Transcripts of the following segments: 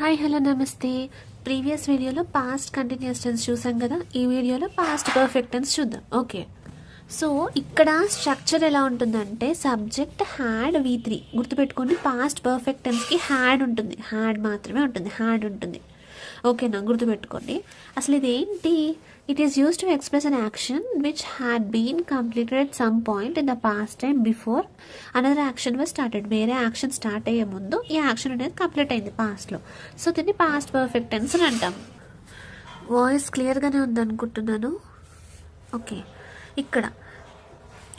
Hi hello నమస్తే. Previous వీడియోలో past continuous tense చూసాం కదా. ఈ వీడియోలో పాస్ట్ పర్ఫెక్ట్ టెన్స్ చూద్దాం. ఓకే, సో ఇక్కడ స్ట్రక్చర్ ఎలా ఉంటుందంటే సబ్జెక్ట్ హ్యాడ్ V3 గుర్తుపెట్టుకోండి. పాస్ట్ పర్ఫెక్ట్ టెన్స్కి హ్యాడ్ ఉంటుంది, హ్యాడ్ మాత్రమే ఉంటుంది, హ్యాడ్ ఉంటుంది. ఓకేనా, గుర్తుపెట్టుకోండి. అసలు ఇదేంటి? It is use to express an action which had been completed at some point in the past time before another action was started. వేరే యాక్షన్ స్టార్ట్ అయ్యే ముందు ఈ యాక్షన్ అనేది కంప్లీట్ అయింది పాస్ట్లో. సో దీన్ని పాస్ట్ పర్ఫెక్ట్ టెన్స్ అని అంటాం. వాయిస్ క్లియర్గానే ఉందనుకుంటున్నాను. ఓకే, ఇక్కడ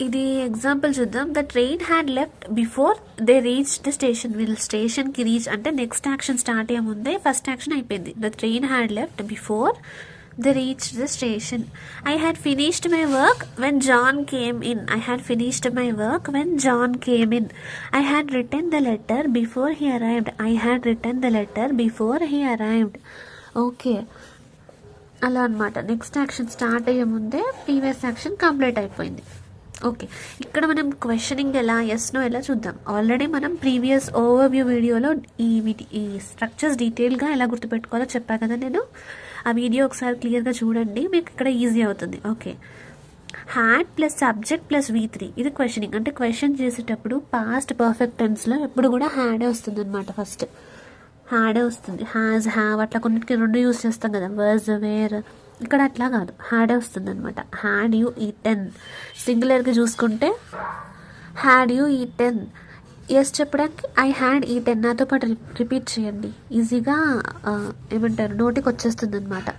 ఇది ఎగ్జాంపుల్ చూద్దాం. The train had left before they reach the station. వీళ్ళు స్టేషన్కి రీచ్ అంటే నెక్స్ట్ యాక్షన్ స్టార్ట్ అయ్యే ముందే ఫస్ట్ యాక్షన్ అయిపోయింది. The train had left before they reach the station. I had finished my work when John came in. I had finished my work when John came in. I had return the letter before he arrived. I had return the letter before he arrived. Okay, అలా అనమాట. Next action start అయ్యే ముందే previous action complete అయిపోయింది. Okay, ఇక్కడ మనం questioning ఎలా, yes no ఎలా చూద్దాం. ఆల్రెడీ మనం ప్రీవియస్ ఓవర్వ్యూ వీడియోలో ఈ స్ట్రక్చర్స్ డీటెయిల్గా ఎలా గుర్తుపెట్టుకోవాలో చెప్పా కదా నేను. ఆ వీడియో ఒకసారి క్లియర్గా చూడండి, మీకు ఇక్కడ ఈజీ అవుతుంది. Okay, had plus subject plus V3 ఇది క్వశ్చనింగ్. అంటే క్వశ్చన్ చేసేటప్పుడు పాస్ట్ పర్ఫెక్ట్ టెన్స్లో ఎప్పుడు కూడా హ్యాడే వస్తుంది అనమాట. ఫస్ట్ హ్యాడే వస్తుంది. హ్యాజ్, హ్యావ్ అట్లా కొన్నిటికి రెండు యూజ్ చేస్తాం కదా, వర్స్, వేర్. ఇక్కడ అట్లా కాదు, హ్యాడే వస్తుంది అనమాట. Had you eaten. సింగులర్గా చూసుకుంటే హ్యాడ్ యూ ఈటెన్. ఎస్ చెప్పడానికి ఐ హ్యాడ్ ఈటెన్. నాతో పాటు రిపీట్ చేయండి, ఈజీగా ఏమంటారు నోటికి వచ్చేస్తుంది అనమాట.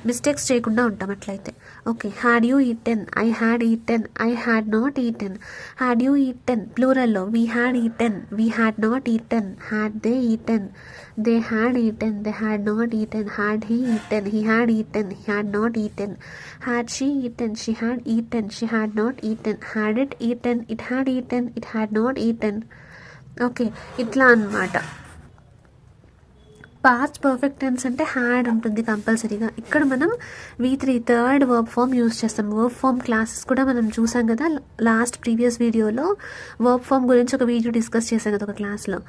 మిస్టేక్స్ చేయకుండా ఉంటాం అట్లయితే. Okay, had you eaten, I had eaten, I had not eaten. Had you eaten ప్లూరల్లో we had eaten, we had not eaten. Had they eaten, they had eaten, they had not eaten. Had he eaten, he had eaten, he had not eaten. Had she eaten, she had eaten, she had not eaten. Had it eaten, it had eaten, it had not eaten. Okay, ఇట్లా అన్నమాట. Past perfect tense అంటే had ఉంటుంది కంపల్సరీగా. ఇక్కడ మనం V3 third verb form use చేస్తాం. Verb form classes కూడా మనం చూసాం కదా. లాస్ట్ ప్రీవియస్ వీడియోలో వర్బ్ ఫామ్ గురించి ఒక వీడియో డిస్కస్ చేశాం కదా ఒక క్లాస్లో.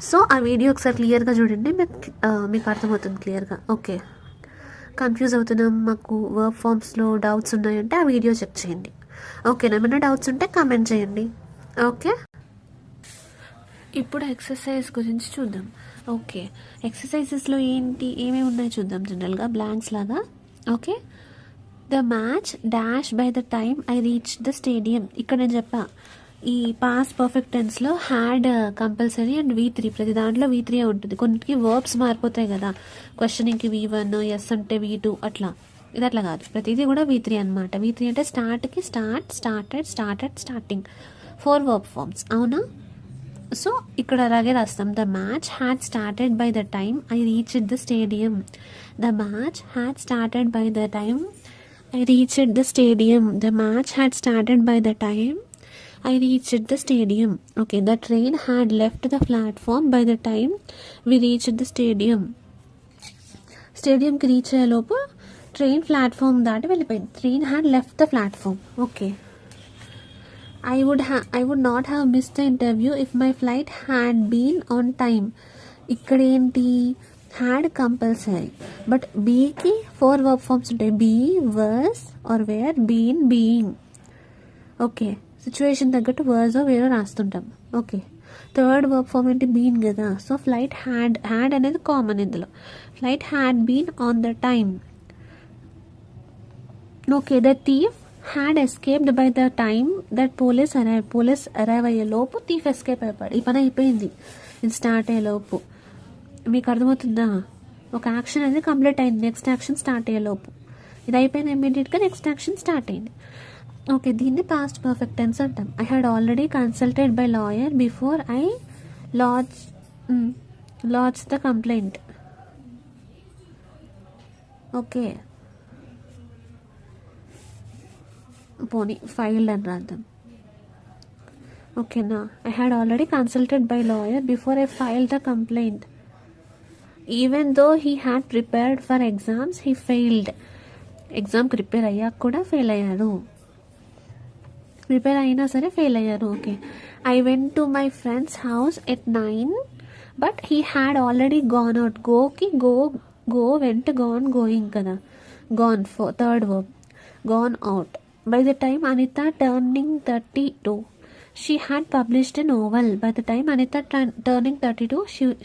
సో ఆ వీడియో ఒకసారి క్లియర్గా చూడండి, మీకు అర్థమవుతుంది క్లియర్గా. ఓకే, కన్ఫ్యూజ్ అవుతున్నాం, మాకు వర్బ్ ఫామ్స్లో డౌట్స్ ఉన్నాయంటే ఆ వీడియో చెక్ చేయండి. ఓకేనా, ఏమైనా డౌట్స్ ఉంటే కామెంట్ చేయండి. ఓకే, ఇప్పుడు ఎక్సర్సైజ్ గురించి చూద్దాం. ఓకే, ఎక్సర్సైజెస్లో ఏమేమి ఉన్నాయో చూద్దాం. జనరల్గా బ్లాంక్స్ లాగా. Okay, the match dash by the time I reach the stadium. ఇక్కడ నేను చెప్పా ఈ పాస్ట్ పర్ఫెక్ట్ టెన్స్లో హ్యాడ్ కంపల్సరీ అండ్ V3 ప్రతి దాంట్లో V3 ఉంటుంది. కొన్నిటికి వర్బ్స్ మారిపోతాయి కదా. క్వశ్చనింగ్కి V1, ఎస్ అంటే V2 అట్లా. ఇది అట్లా కాదు, ప్రతిదీ కూడా V3 అనమాట. V3 అంటే స్టార్ట్కి start, started, started, starting 4 verb forms. అవునా? సో ఇక్కడ అలాగే రాస్తాం. The match had started by the time I reached the stadium. The match had started by the time I reached the stadium. The match had started by the time I reached the stadium. Okay, the train had left the platform by the time we reached the stadium. స్టేడియంకి reach అయ్యేలోపు train platform దాటి వెళ్ళిపోయింది. Train had left the platform. Okay, I would not have missed the interview if my flight had been on time. ఇక్కడ ఏంటి? Had compulsory, but బీకి 4 verb forms ఉంటాయి. Be, was or were, been, being. Okay, situation తగ్గట్టు was వేరో రాస్తుంటాం. Okay, third verb form ఏంటి? Been కదా. So flight had అనేది కామన్ ఇందులో. Flight had been on the time. Okay, the thief had escaped by the time that police arrive. Police arrive అయ్యేలోపు thief escape అయిపోయాడు. ఈ పని అయిపోయింది ఇది స్టార్ట్ అయ్యేలోపు. మీకు అర్థమవుతుందా? ఒక యాక్షన్ అనేది కంప్లీట్ అయింది, నెక్స్ట్ యాక్షన్ స్టార్ట్ అయ్యేలోపు. ఇది అయిపోయింది, ఇమ్మీడియట్గా నెక్స్ట్ యాక్షన్ స్టార్ట్ అయింది. ఓకే, దీన్ని పాస్ట్ పర్ఫెక్ట్ టెన్స్ అంటాం. I had already consulted by lawyer before I lodge the complaint. Okay, పోనీ ఫైల్డ్ అని రాద్దాం. ఓకేనా, I had already consulted by lawyer before I filed the complaint. Even though he had prepared for exams he failed. ఎగ్జామ్కి prepare అయ్యాక కూడా fail అయ్యారు. Prepare అయినా సరే ఫెయిల్ అయ్యారు. Okay, I went to my friend's house at 9 but he had already gone out. గోకి go went going కదా, gone for third verb, gone out. By the time Anita turning 32, she had published a novel. By the time Anita turning 32,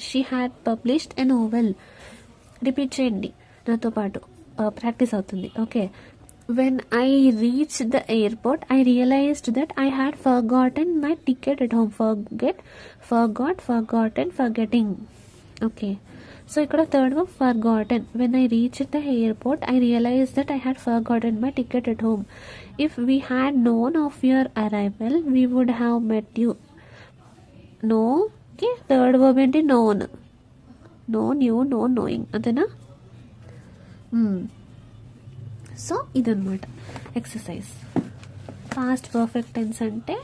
she had published a novel. Repeat చేయండి నాతో పాటు, practice అవుతుంది. Okay. When I reached the airport, I realized that I had forgotten my ticket at home. Forgotten, forgetting. Okay. So ఇక్కడ third verb forgotten. When I reached the airport, I realized that I had forgotten my ticket at home. If we had known of your arrival, we would have met you. No. Okay. Third verb ఏంటి? known. No, knew, no, knowing. అంతేనా? So ఇదన్నమాట exercise. Past perfect tense అంటే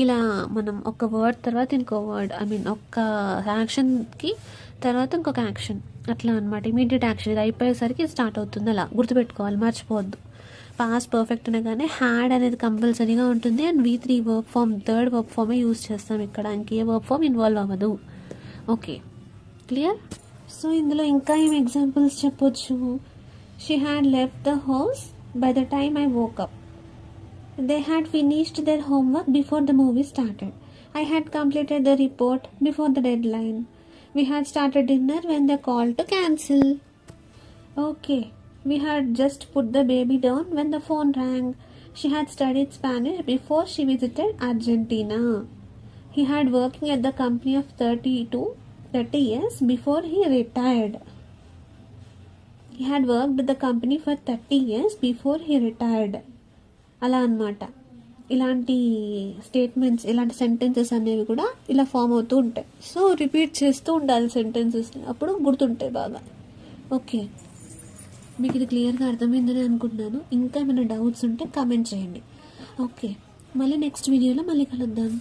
ఇలా మనం ఒక word తర్వాత ఇంకో word, ఒక యాక్షన్కి తర్వాత ఇంకొక యాక్షన్, అట్లా అనమాట. ఇమీడియట్ యాక్షన్, ఇది అయిపోయేసరికి స్టార్ట్ అవుతుంది. అలా గుర్తుపెట్టుకోవాలి, మర్చిపోవద్దు. పాస్ట్ పర్ఫెక్ట్ అనగానే హ్యాడ్ అనేది కంపల్సరీగా ఉంటుంది. And V3 verb form, third verb ఫామే యూజ్ చేస్తాం ఇక్కడ, ఇంకే వర్బ్ ఫామ్ ఇన్వాల్వ్ అవ్వదు. Okay, clear? సో ఇందులో ఇంకా ఏం ఎగ్జాంపుల్స్ చెప్పొచ్చు? She had left the house by the time I woke up. They had finished their homework before the movie started. I had completed the report before the deadline. We had started dinner when they called to cancel. Okay. We had just put the baby down when the phone rang. She had studied Spanish before she visited Argentina. He had working at the company of 30 years before he retired. He had worked at the company for 30 years before he retired. అలా అన్నమాట. ఇలాంటి statements, ఇలాంటి sentences అనేవి కూడా ఇలా form అవుతూ ఉంటాయి. So repeat చేస్తూ ఉండాలి సెంటెన్సెస్ని, అప్పుడు గుర్తుంటాయి బాగా. ఓకే, మీకు ఇది క్లియర్గా అర్థమైందని అనుకుంటున్నాను. ఇంకా ఏమైనా డౌట్స్ ఉంటే కామెంట్ చేయండి. ఓకే, మళ్ళీ నెక్స్ట్ వీడియోలో మళ్ళీ కలుద్దాం.